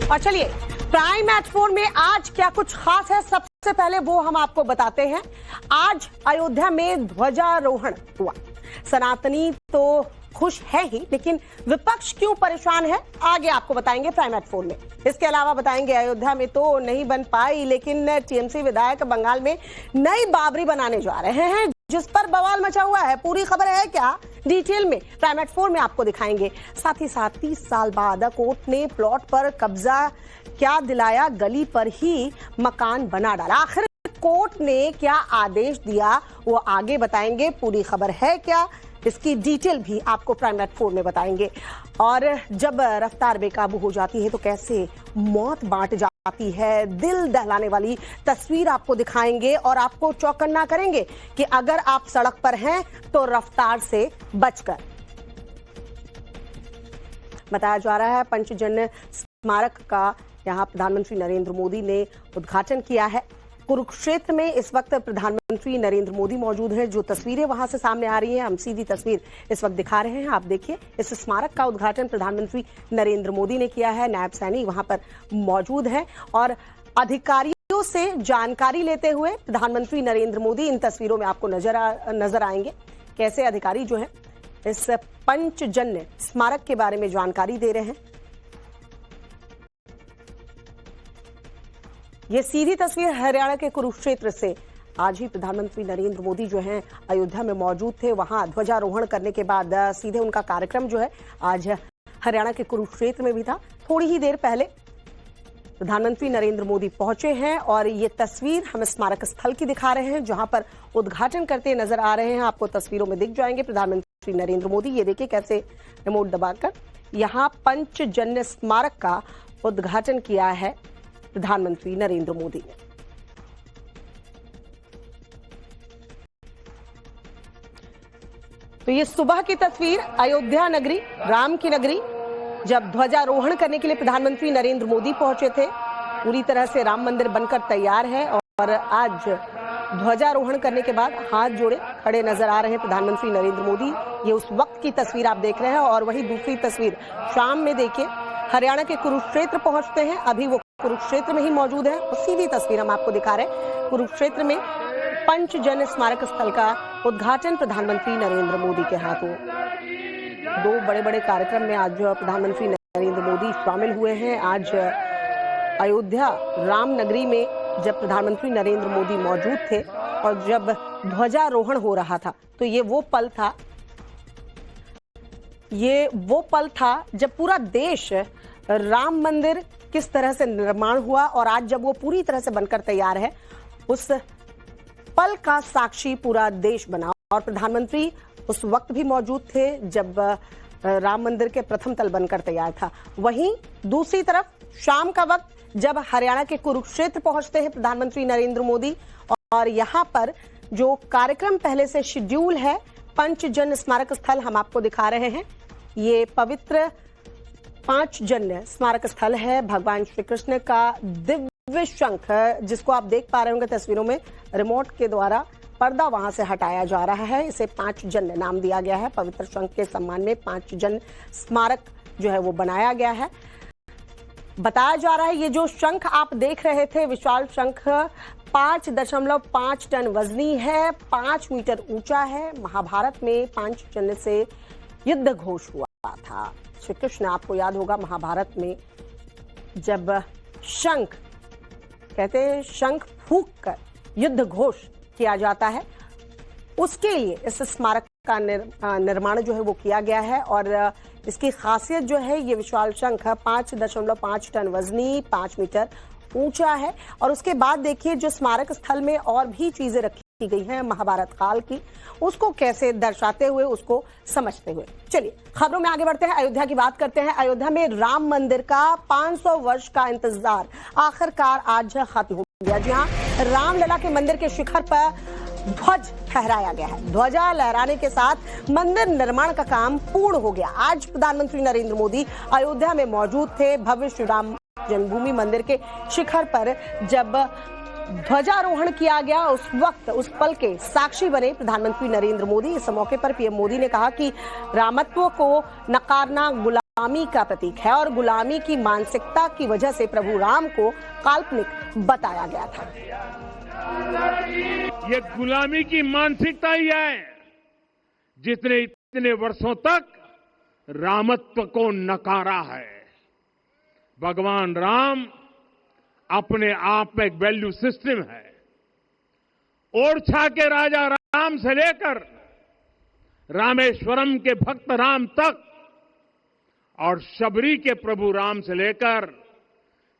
और चलिए prime eight 4 में आज क्या कुछ खास है, सबसे पहले वो हम आपको बताते हैं। आज अयोध्या में ध्वजारोहण हुआ। सनातनी तो खुश है ही, लेकिन विपक्ष क्यों परेशान है, आगे आपको बताएंगे प्राइम एट 4 में। इसके अलावा बताएंगे अयोध्या में तो नहीं बन पाई, लेकिन टीएमसी विधायक बंगाल में नई बाबरी बनाने जा रहे हैं, जिस पर बवाल मचा हुआ है। पूरी खबर है क्या, डिटेल में प्राइम एट 4 में आपको दिखाएंगे। साथ ही साथ 30 साल बाद कोर्ट ने प्लॉट पर कब्जा क्या दिलाया, गली पर ही मकान बना डाला। आखिर कोर्ट ने क्या आदेश दिया, वो आगे बताएंगे। पूरी खबर है क्या, इसकी डिटेल भी आपको प्राइम एट 4 में बताएंगे। और जब रफ्तार बेकाबू हो जाती है तो कैसे मौत बांट जाती है, दिल दहलाने वाली तस्वीर आपको दिखाएंगे और आपको चौकन्ना करेंगे कि अगर आप सड़क पर हैं तो रफ्तार से बचकर। बताया जा रहा है पंचजन्य स्मारक का यहां प्रधानमंत्री नरेंद्र मोदी ने उद्घाटन किया है। कुरुक्षेत्र में इस वक्त प्रधानमंत्री नरेंद्र मोदी मौजूद हैं। जो तस्वीरें वहां से सामने आ रही हैं, हम सीधी तस्वीर इस वक्त दिखा रहे हैं। आप देखिए, इस स्मारक का उद्घाटन प्रधानमंत्री नरेंद्र मोदी ने किया है। नायब सैनी वहां पर मौजूद हैं और अधिकारियों से जानकारी लेते हुए प्रधानमंत्री नरेंद्र मोदी इन तस्वीरों में आपको नजर आएंगे। कैसे अधिकारी जो है इस पंचजन्य स्मारक के बारे में जानकारी दे रहे हैं। ये सीधी तस्वीर हरियाणा के कुरुक्षेत्र से। आज ही प्रधानमंत्री नरेंद्र मोदी जो हैं अयोध्या में मौजूद थे। वहां ध्वजारोहण करने के बाद सीधे उनका कार्यक्रम जो है आज हरियाणा के कुरुक्षेत्र में भी था। थोड़ी ही देर पहले प्रधानमंत्री नरेंद्र मोदी पहुंचे हैं और ये तस्वीर हम स्मारक स्थल की दिखा रहे हैं, जहां पर उद्घाटन करते नजर आ रहे हैं। आपको तस्वीरों में दिख जाएंगे प्रधानमंत्री नरेंद्र मोदी। ये देखिए कैसे रिमोट दबाकर यहां पंचजन्य स्मारक का उद्घाटन किया है प्रधानमंत्री नरेंद्र मोदी ने। तो ये सुबह की तस्वीर, अयोध्या नगरी, राम की नगरी, जब ध्वजारोहण करने के लिए प्रधानमंत्री नरेंद्र मोदी पहुंचे थे। पूरी तरह से राम मंदिर बनकर तैयार है और आज ध्वजारोहण करने के बाद हाथ जोड़े खड़े नजर आ रहे हैं प्रधानमंत्री नरेंद्र मोदी। ये उस वक्त की तस्वीर आप देख रहे हैं। और वही दूसरी तस्वीर शाम में देखिए, हरियाणा के कुरुक्षेत्र पहुंचते हैं। अभी वो कुरुक्षेत्र में ही मौजूद है और सीधी तस्वीर हम आपको दिखा रहे हैं। कुरुक्षेत्र में पंचजन्य स्मारक स्थल का उद्घाटन प्रधानमंत्री नरेंद्र मोदी के हाथों। दो बड़े बड़े कार्यक्रम में आज प्रधानमंत्री नरेंद्र मोदी शामिल हुए हैं। आज अयोध्या राम नगरी में जब प्रधानमंत्री नरेंद्र मोदी मौजूद थे और जब ध्वजारोहण हो रहा था, तो ये वो पल था जब पूरा देश राम मंदिर किस तरह से निर्माण हुआ और आज जब वो पूरी तरह से बनकर तैयार है, उस पल का साक्षी पूरा देश बना। और प्रधानमंत्री उस वक्त भी मौजूद थे जब राम मंदिर के प्रथम तल बनकर तैयार था। वहीं दूसरी तरफ शाम का वक्त जब हरियाणा के कुरुक्षेत्र पहुंचते हैं प्रधानमंत्री नरेंद्र मोदी, और यहां पर जो कार्यक्रम पहले से शेड्यूल है, पंचजन्य स्मारक स्थल हम आपको दिखा रहे हैं। ये पवित्र पंचजन्य स्मारक स्थल है। भगवान श्री कृष्ण का दिव्य शंख, जिसको आप देख पा रहे होंगे तस्वीरों में, रिमोट के द्वारा पर्दा वहां से हटाया जा रहा है। इसे पंचजन्य नाम दिया गया है। पवित्र शंख के सम्मान में पंचजन्य स्मारक जो है वो बनाया गया है। बताया जा रहा है ये जो शंख आप देख रहे थे, विशाल शंख 5.5 टन वजनी है, 5 मीटर ऊंचा है। महाभारत में पंचजन्य से युद्ध घोष हुआ था। श्री कृष्ण, आपको याद होगा महाभारत में जब शंख कहते हैं, शंख फूंक कर युद्ध घोष किया जाता है, उसके लिए इस स्मारक का निर्माण जो है वो किया गया है। और इसकी खासियत जो है, ये विशाल शंख 5.5 टन वजनी, 5 मीटर ऊंचा है। और उसके बाद देखिए जो स्मारक स्थल में और भी चीजें रखी गई हैं महाभारत काल की, उसको कैसे दर्शाते हुए, उसको समझते हुए। चलिए खबरों में आगे बढ़ते हैं, अयोध्या की बात करते हैं। अयोध्या में राम मंदिर का 500 वर्ष का इंतजार आखिरकार आज खत्म हो गया। जी हाँ, रामलला के मंदिर के शिखर पर ध्वज फहराया गया है। ध्वजा लहराने के साथ मंदिर निर्माण का काम पूर्ण हो गया। आज प्रधानमंत्री नरेंद्र मोदी अयोध्या में मौजूद थे। भव्य श्री राम जन्मभूमि मंदिर के शिखर पर जब ध्वजारोहण किया गया, उस वक्त, उस पल के साक्षी बने प्रधानमंत्री नरेंद्र मोदी। इस मौके पर पीएम मोदी ने कहा कि रामत्व को नकारना गुलामी का प्रतीक है और गुलामी की मानसिकता की वजह से प्रभु राम को काल्पनिक बताया गया था। ये गुलामी की मानसिकता ही है जिसने इतने वर्षों तक रामत्व को नकारा है। भगवान राम अपने आप में एक वैल्यू सिस्टम है। ओरछा के राजा राम से लेकर रामेश्वरम के भक्त राम तक और शबरी के प्रभु राम से लेकर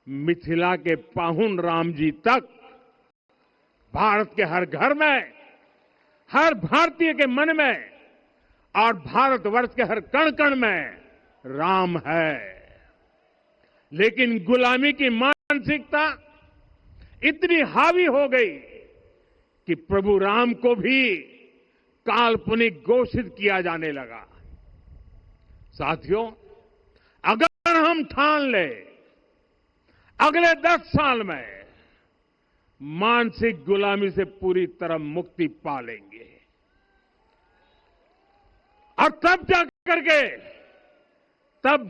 मिथिला के पाहुन राम जी तक भारत के हर घर में, हर भारतीय के मन में और भारतवर्ष के हर कण कण में राम है। लेकिन गुलामी की मानसिकता इतनी हावी हो गई कि प्रभु राम को भी काल्पनिक घोषित किया जाने लगा। साथियों, अगर हम ठान ले अगले 10 साल में मानसिक गुलामी से पूरी तरह मुक्ति पा लेंगे और तब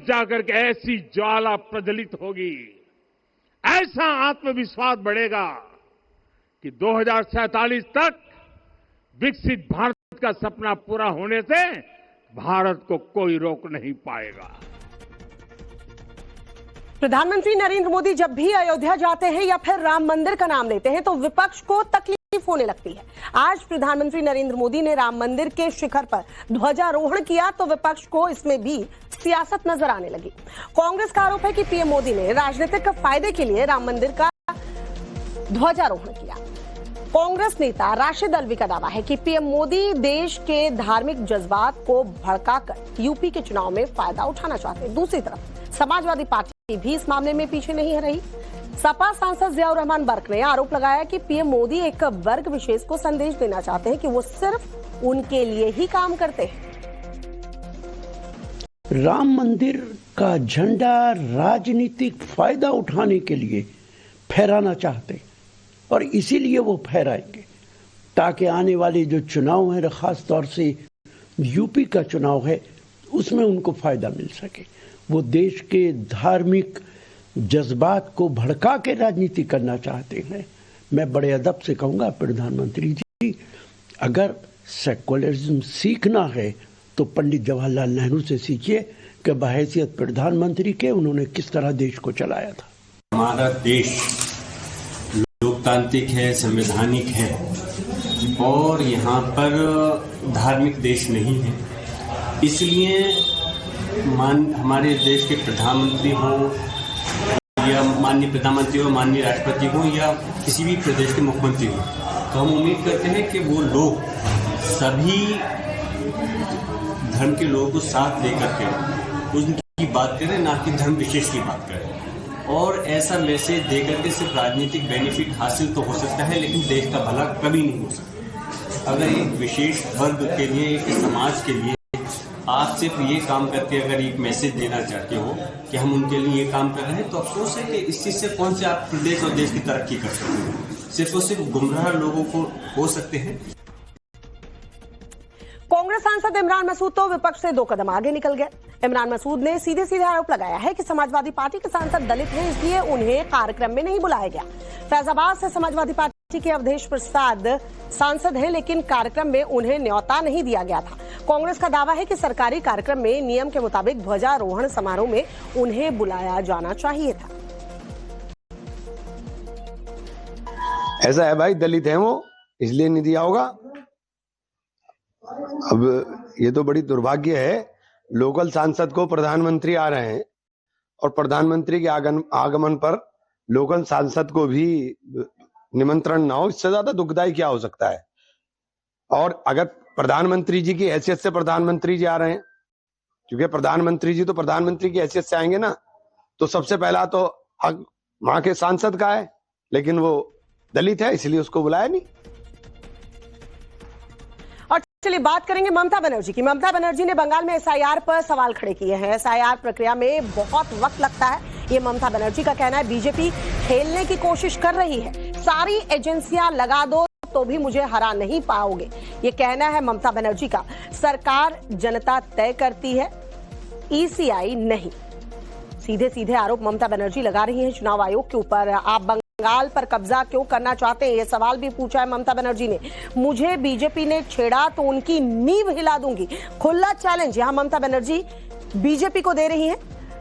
जाकर के ऐसी ज्वाला प्रज्वलित होगी, ऐसा आत्मविश्वास बढ़ेगा कि 2047 तक विकसित भारत का सपना पूरा होने से भारत को कोई रोक नहीं पाएगा। प्रधानमंत्री नरेंद्र मोदी जब भी अयोध्या जाते हैं या फिर राम मंदिर का नाम लेते हैं तो विपक्ष को तकलीफ होने लगती है। आज प्रधानमंत्री नरेंद्र मोदी ने राम मंदिर के शिखर पर ध्वजारोहण किया तो विपक्ष को इसमें भी सियासत नजर आने लगी। कांग्रेस का आरोप है कि पीएम मोदी ने राजनीतिक फायदे के लिए राम मंदिर का ध्वजारोहण किया। कांग्रेस नेता राशिद अल्वी का दावा है कि पीएम मोदी देश के धार्मिक जज्बात को भड़काकर यूपी के चुनाव में फायदा उठाना चाहते हैं। दूसरी तरफ समाजवादी पार्टी भी इस मामले में पीछे नहीं रही। सपा सांसद जियाउर रहमान बर्क ने आरोप लगाया कि पीएम मोदी एक वर्ग विशेष को संदेश देना चाहते हैं कि वो सिर्फ उनके लिए ही काम करते हैं। राम मंदिर का झंडा राजनीतिक फायदा उठाने के लिए फहराना चाहते और इसीलिए वो फहराएंगे ताकि आने वाले जो चुनाव है, खास तौर से यूपी का चुनाव है, उसमें उनको फायदा मिल सके। वो देश के धार्मिक जज्बात को भड़का के राजनीति करना चाहते हैं। मैं बड़े अदब से कहूंगा प्रधानमंत्री जी, अगर सेक्युलरिज्म सीखना है तो पंडित जवाहरलाल नेहरू से सीखिए कि बहैसियत प्रधानमंत्री के उन्होंने किस तरह देश को चलाया था। हमारा देश लोकतांत्रिक है, संवैधानिक है और यहाँ पर धार्मिक देश नहीं है। इसलिए हमारे देश के प्रधानमंत्री हो या माननीय प्रधानमंत्री हो, माननीय राष्ट्रपति हो या किसी भी प्रदेश के मुख्यमंत्री हो, तो हम उम्मीद करते हैं कि वो लोग सभी धर्म के लोगों को साथ लेकर के उनकी बात करें, ना कि धर्म विशेष की बात करें। और ऐसा मैसेज देकर के सिर्फ राजनीतिक बेनिफिट हासिल तो हो सकता है, लेकिन देश का भला कभी नहीं हो सकता। अगर एक विशेष वर्ग के लिए, एक समाज के लिए आप सिर्फ ये काम करके अगर एक मैसेज देना चाहते हो कि हम उनके लिए ये काम कर रहे हैं, तो अफसोस है कि इस चीज से कौन से आप प्रदेश और देश की तरक्की कर सकते हो। सिर्फ और सिर्फ गुमराह लोगों को हो सकते हैं। कांग्रेस सांसद इमरान मसूद तो विपक्ष से 2 कदम आगे निकल गए। इमरान मसूद ने सीधे सीधे आरोप लगाया है कि समाजवादी पार्टी के सांसद दलित हैं, इसलिए उन्हें कार्यक्रम में नहीं बुलाया गया। फैजाबाद से समाजवादी पार्टी के अवधेश प्रसाद सांसद हैं, लेकिन कार्यक्रम में उन्हें न्योता नहीं दिया गया था। कांग्रेस का दावा है कि सरकारी कार्यक्रम में नियम के मुताबिक ध्वजारोहण समारोह में उन्हें बुलाया जाना चाहिए था। ऐसा है भाई, दलित है वो, इसलिए नहीं दिया होगा। अब ये तो बड़ी दुर्भाग्य है, लोकल सांसद को प्रधानमंत्री आ रहे हैं और प्रधानमंत्री के आगमन पर लोकल सांसद को भी निमंत्रण ना हो, इससे ज्यादा दुखदायी क्या हो सकता है। और अगर प्रधानमंत्री जी की हैसियत से प्रधानमंत्री जी आ रहे हैं, क्योंकि प्रधानमंत्री जी तो प्रधानमंत्री की हैसियत से आएंगे ना, तो सबसे पहला तो हक वहां के सांसद का है, लेकिन वो दलित है इसलिए उसको बुलाया नहीं। चलिए बात करेंगे ममता बनर्जी की। ममता बनर्जी ने बंगाल में एसआईआर पर सवाल खड़े किए हैं। एसआईआर प्रक्रिया में बहुत वक्त लगता है, ये ममता बनर्जी का कहना है। बीजेपी खेलने की कोशिश कर रही है, सारी एजेंसियां लगा दो तो भी मुझे हरा नहीं पाओगे, ये कहना है ममता बनर्जी का। सरकार जनता तय करती है, ईसीआई नहीं। सीधे सीधे आरोप ममता बनर्जी लगा रही हैं चुनाव आयोग के ऊपर। आप बंगाल पर कब्जा क्यों करना चाहते हैं, ये सवाल भी पूछा है ममता बनर्जी ने। मुझे बीजेपी ने छेड़ा तो उनकी नींव हिला दूंगी, खुला चैलेंज यहां ममता बनर्जी बीजेपी को दे रही हैं।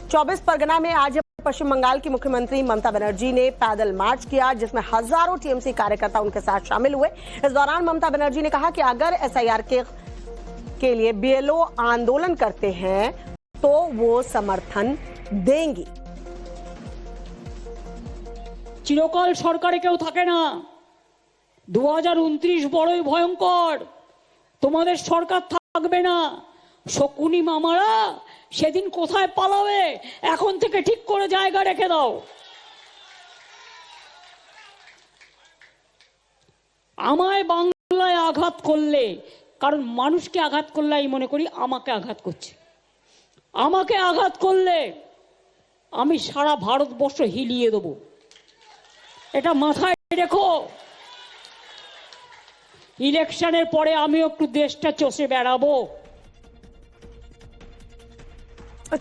24 परगना में आज पश्चिम बंगाल की मुख्यमंत्री ममता बनर्जी ने पैदल मार्च किया, जिसमें हजारों टीएमसी कार्यकर्ता उनके साथ शामिल हुए। इस दौरान ममता बनर्जी ने कहा कि अगर एसआईआर के लिए बीएलओ आंदोलन करते हैं तो वो समर्थन देंगी। চিরকাল সরকারে কেউ থাকে না। 2029 বড়ই ভয়ঙ্কর, তোমাদের সরকার থাকবে না। শকুনি মামারা সেদিন কোথায় পালাবে, এখন থেকে ঠিক করে জায়গা রেখে দাও। আমায় বাংলায় আঘাত করলে, কারণ মানুষকে আঘাত করলে আমি মনে করি আমাকে আঘাত করছে। আমাকে আঘাত করলে আমি সারা ভারতবর্ষ হিলিয়ে দেব, এটা মাথায় রেখো। ইলেকশনের পরে আমি একটু দেশটা চষে বেড়াবো।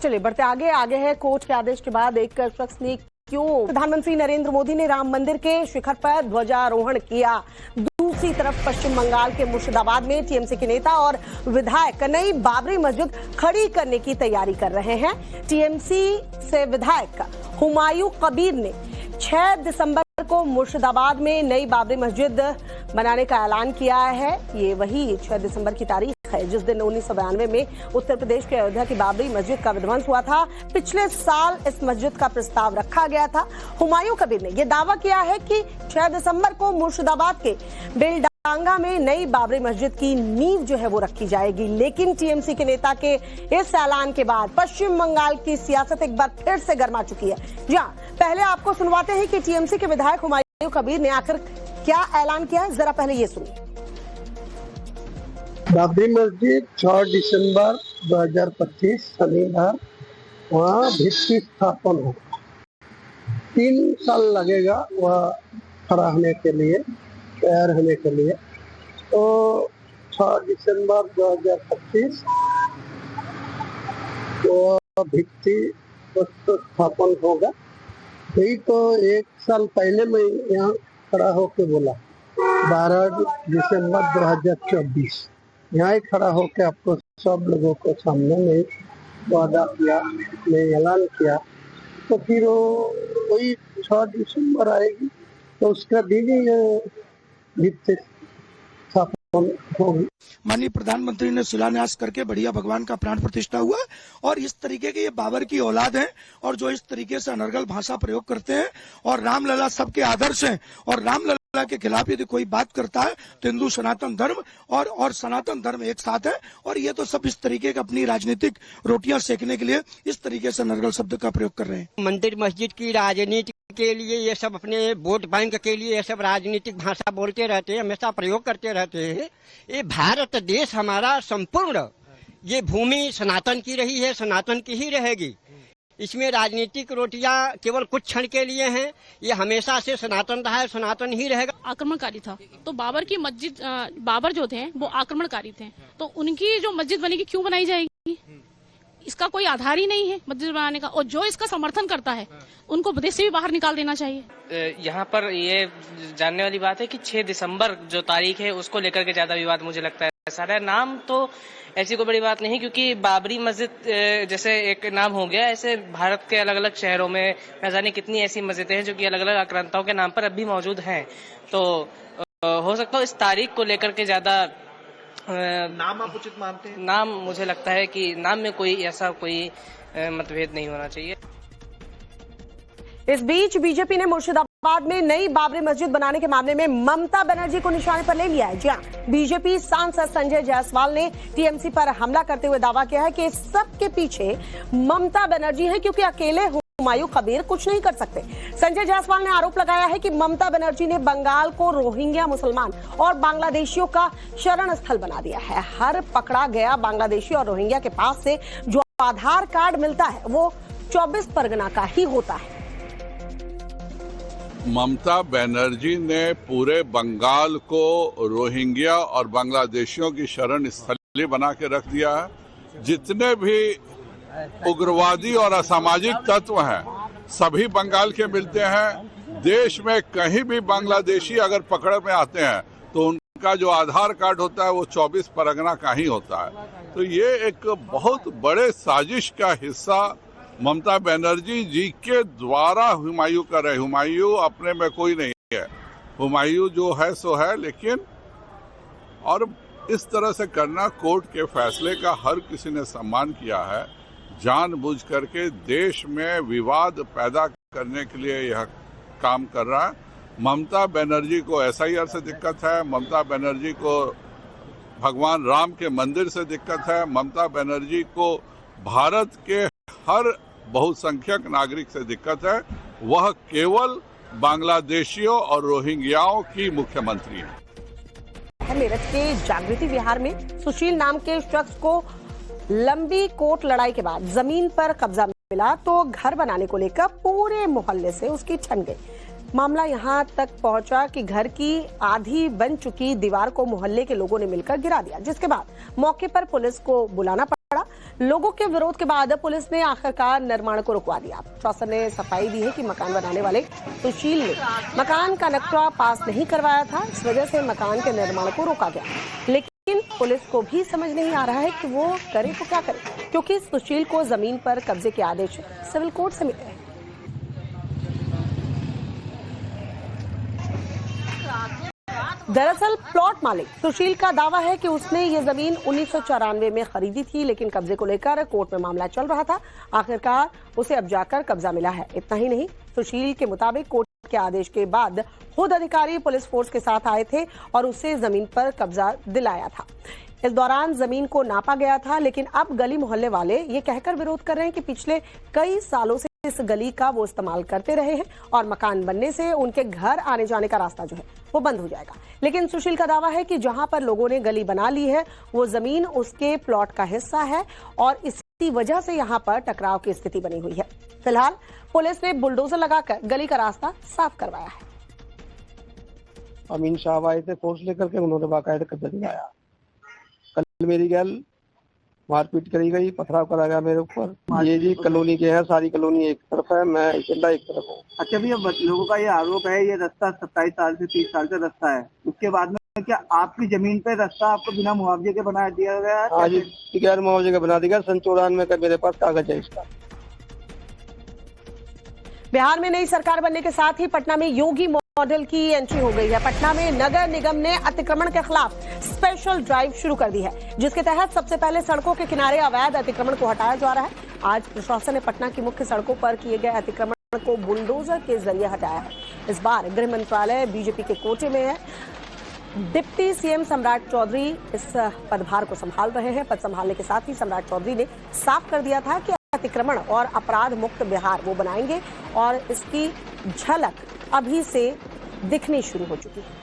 चलिए बढ़ते आगे है। कोर्ट के आदेश के बाद एक शख्स ने क्यों प्रधानमंत्री नरेंद्र मोदी ने राम मंदिर के शिखर पर ध्वजारोहण किया। दूसरी तरफ पश्चिम बंगाल के मुर्शिदाबाद में टीएमसी के नेता और विधायक नई बाबरी मस्जिद खड़ी करने की तैयारी कर रहे हैं। टीएमसी से विधायक हुमायूं कबीर ने 6 दिसंबर को मुर्शिदाबाद में नई बाबरी मस्जिद बनाने का ऐलान किया है। ये वही 6 दिसंबर की तारीख है जिस दिन 1992 में उत्तर प्रदेश के अयोध्या की बाबरी मस्जिद का विध्वंस हुआ था। पिछले साल इस मस्जिद का प्रस्ताव रखा गया था। हुमायूं कबीर ने यह दावा किया है कि 6 दिसंबर को मुर्शिदाबाद के बेलडांगा में नई बाबरी मस्जिद की नींव जो है वो रखी जाएगी। लेकिन टीएमसी के नेता के इस ऐलान के बाद पश्चिम बंगाल की सियासत एक बार फिर से गर्मा चुकी है। जी हाँ, पहले आपको सुनवाते हैं कि टीएमसी के विधायक हुमायूं कबीर ने आखिर क्या ऐलान किया है, जरा पहले ये सुनिए। बाबरी मस्जिद 6 दिसंबर 2025 शनिवार वहाँ भित्ति स्थापन होगा। 3 साल लगेगा वह खड़ा होने के लिए, तैयार होने के लिए। तो 6 दिसंबर 2025 वह भित्ति स्थापन होगा। यही तो 1 साल पहले मैं यहाँ खड़ा होके बोला 12 दिसंबर 2024 यहाँ ही खड़ा होकर आपको सब लोगों को सामने में वादा किया, मैं ऐलान किया। तो फिर वही 6 दिसंबर आएगी तो उसका दिन ही स्थापन होगी। माननीय प्रधानमंत्री ने शिलान्यास करके बढ़िया भगवान का प्राण प्रतिष्ठा हुआ और इस तरीके के ये बाबर की औलाद हैं और जो इस तरीके से अनर्गल भाषा प्रयोग करते हैं और रामलला सबके आदर्श हैं और रामलला के खिलाफ यदि कोई बात करता है तो हिंदू सनातन धर्म और सनातन धर्म एक साथ है और ये तो सब इस तरीके का अपनी राजनीतिक रोटियां सेकने के लिए इस तरीके से अनर्गल शब्द का प्रयोग कर रहे हैं। मंदिर मस्जिद की राजनीति के लिए ये सब अपने वोट बैंक के लिए ये सब राजनीतिक भाषा बोलते रहते हैं, हमेशा प्रयोग करते रहते हैं। ये भारत देश हमारा संपूर्ण ये भूमि सनातन की रही है, सनातन की ही रहेगी। इसमें राजनीतिक रोटियां केवल कुछ क्षण के लिए हैं, ये हमेशा से सनातन रहा है, सनातन ही रहेगा। आक्रमणकारी था तो बाबर की मस्जिद, बाबर जो थे वो आक्रमणकारी थे, तो उनकी जो मस्जिद बनेगी क्यों बनाई जाएगी? इसका कोई आधार ही नहीं है मस्जिद बनाने का। और जो इसका समर्थन करता है उनको विदेश से भी बाहर निकाल देना चाहिए। यहाँ पर ये जानने वाली बात है कि 6 दिसंबर जो तारीख है उसको लेकर के ज्यादा विवाद मुझे लगता है। सारा नाम तो ऐसी कोई बड़ी बात नहीं, क्योंकि बाबरी मस्जिद जैसे एक नाम हो गया, ऐसे भारत के अलग अलग शहरों में न जाने कितनी ऐसी मस्जिदें हैं जो कि अलग अलग आक्रांताओं के नाम पर अब भी मौजूद हैं। तो हो सकता है इस तारीख को लेकर के ज्यादा नाम आप उचित मानते हैं? नाम मुझे लगता है कि नाम में कोई ऐसा कोई मतभेद नहीं होना चाहिए। इस बीच बीजेपी ने मुर्शिदाबाद में नई बाबरी मस्जिद बनाने के मामले में ममता बनर्जी को निशाने पर ले लिया है। जी हां, बीजेपी सांसद संजय जायसवाल ने टीएमसी पर हमला करते हुए दावा किया है कि सबके पीछे ममता बनर्जी है, क्योंकि अकेले हुमायूं कबीर कुछ नहीं कर सकते। संजय जायसवाल ने आरोप लगाया है कि ममता बनर्जी ने बंगाल को रोहिंग्या मुसलमान और बांग्लादेशियों का शरण स्थल बना दिया है। हर पकड़ा गया बांग्लादेशी और रोहिंग्या के पास से जो आधार कार्ड मिलता है वो 24 परगना का ही होता है। ममता बनर्जी ने पूरे बंगाल को रोहिंग्या और बांग्लादेशियों की शरण स्थली बना के रख दिया है। जितने भी उग्रवादी और असामाजिक तत्व हैं, सभी बंगाल के मिलते हैं। देश में कहीं भी बांग्लादेशी अगर पकड़ में आते हैं तो उनका जो आधार कार्ड होता है वो 24 परगना का ही होता है। तो ये एक बहुत बड़े साजिश का हिस्सा ममता बनर्जी जी के द्वारा हुमायूं कर रहे। हुमायूं अपने में कोई नहीं है, हुमायूं जो है सो है, लेकिन और इस तरह से करना, कोर्ट के फैसले का हर किसी ने सम्मान किया है। जानबूझ करके देश में विवाद पैदा करने के लिए यह काम कर रहा है। ममता बनर्जी को SIR से दिक्कत है, ममता बनर्जी को भगवान राम के मंदिर से दिक्कत है, ममता बनर्जी को भारत के हर बहुसंख्यक नागरिक से दिक्कत है। वह केवल बांग्लादेशियों और रोहिंग्याओं की मुख्यमंत्री है। मेरठ के जागृति विहार में सुशील नाम के शख्स को लंबी कोर्ट लड़ाई के बाद जमीन पर कब्जा मिला तो घर बनाने को लेकर पूरे मोहल्ले से उसकी छन गई। मामला यहां तक पहुंचा कि घर की आधी बन चुकी दीवार को मोहल्ले के लोगों ने मिलकर गिरा दिया, जिसके बाद मौके पर पुलिस को बुलाना पड़ा। लोगों के विरोध के बाद पुलिस ने आखिरकार निर्माण को रुकवा दिया। प्रशासन ने सफाई दी है कि मकान बनाने वाले सुशील ने मकान का नक्शा पास नहीं करवाया था, इस वजह से मकान के निर्माण को रोका गया। लेकिन पुलिस को भी समझ नहीं आ रहा है कि वो करे तो क्या करे, क्योंकि सुशील को जमीन पर कब्जे के आदेश सिविल कोर्ट से मिले हैं। दरअसल प्लॉट मालिक सुशील का दावा है कि उसने ये जमीन 1994 में खरीदी थी, लेकिन कब्जे को लेकर कोर्ट में मामला चल रहा था। आखिरकार उसे अब जाकर कब्जा मिला है। इतना ही नहीं, सुशील के मुताबिक कोर्ट के आदेश के बाद खुद अधिकारी पुलिस फोर्स के साथ आए थे और उसे जमीन पर कब्जा दिलाया था। इस दौरान जमीन को नापा गया था, लेकिन अब गली मोहल्ले वाले ये कहकर विरोध कर रहे हैं कि पिछले कई सालों से इस गली का वो इस्तेमाल करते रहे हैं और मकान बनने से उनके घर आने जाने का रास्ता जो है वो बंद हो जाएगा। लेकिन सुशील का दावा है कि जहां पर लोगों ने गली बना ली है वो जमीन उसके प्लॉट का हिस्सा है और इसी वजह से यहां पर टकराव की स्थिति बनी हुई है। फिलहाल पुलिस ने बुलडोजर लगाकर गली का रास्ता साफ करवाया है। अमीन साहब आए थे फोर्स लेकर के, उन्होंने बाकायदा कब्जा दिलाया। कल मेरी गैल मारपीट करी गई, पथराव करा गया मेरे ऊपर। ये जी कॉलोनी के हैं, सारी कॉलोनी एक तरफ है, मैं अकेला एक तरफ हूँ। अच्छा भैया, लोगों का ये आरोप है ये रास्ता 27 साल से 30 साल से रास्ता है, उसके बाद में क्या आपकी जमीन पे रास्ता आपको बिना मुआवजे के बना दिया गया है? हाँ जी, बगैर मुआवजे के बना दिया। सन 94 का मेरे पास कागज है इसका। बिहार में नई सरकार बनने के साथ ही पटना में योगी मॉडल की एंट्री हो गई है। पटना में नगर निगम ने अतिक्रमण के खिलाफ स्पेशल ड्राइव शुरू कर दी है, जिसके तहत सबसे पहले सड़कों के किनारे अवैध अतिक्रमण को हटाया जा रहा है। आज प्रशासन ने पटना की मुख्य सड़कों पर किए गए अतिक्रमण को बुलडोजर के जरिए हटाया है। इस बार गृह मंत्रालय बीजेपी के कोटे में है। डिप्टी सीएम सम्राट चौधरी इस पदभार को संभाल रहे हैं। पद संभालने के साथ ही सम्राट चौधरी ने साफ कर दिया था कि अतिक्रमण और अपराध मुक्त बिहार वो बनाएंगे और इसकी झलक अभी से दिखनी शुरू हो चुकी है।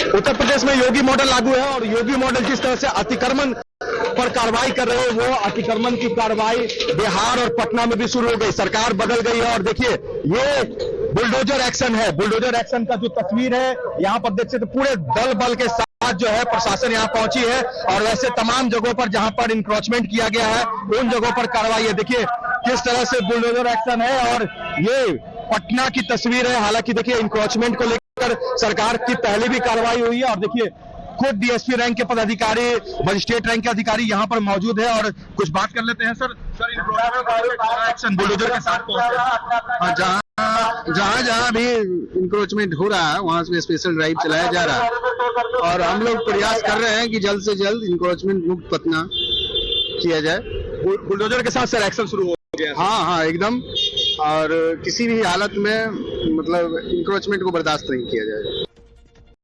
उत्तर प्रदेश में योगी मॉडल लागू है और योगी मॉडल जिस तरह से अतिक्रमण पर कार्रवाई कर रहे हैं, वो अतिक्रमण की कार्रवाई बिहार और पटना में भी शुरू हो गई। सरकार बदल गई है और देखिए ये बुलडोजर एक्शन है। बुलडोजर एक्शन का जो तस्वीर है यहाँ पर देख सकते पूरे दल बल के साथ जो है प्रशासन यहाँ पहुंची है और वैसे तमाम जगहों पर जहां पर इंक्रोचमेंट किया गया है उन जगहों पर कार्रवाई है। देखिए किस तरह से बुलडोजर एक्शन है और ये पटना की तस्वीर है। हालांकि देखिए इंक्रोचमेंट को लेकर सरकार की पहले भी कार्रवाई हुई है और देखिए खुद डीएसपी रैंक के पदाधिकारी, मजिस्ट्रेट रैंक के अधिकारी यहाँ पर मौजूद है और कुछ बात कर लेते हैं। सर एक्शन बुलडोजर के साथ जहाँ जहाँ भी इंक्रोचमेंट हो रहा है वहाँ से स्पेशल ड्राइव चलाया जा रहा है और हम लोग प्रयास कर रहे हैं कि जल्द से जल्द इंक्रोचमेंट मुक्त पटना किया जाए। बुलडोजर के साथ सर एक्शन शुरू हो गया? हाँ एकदम, और किसी भी हालत में मतलब इंक्रोचमेंट को बर्दाश्त नहीं किया जाएगा।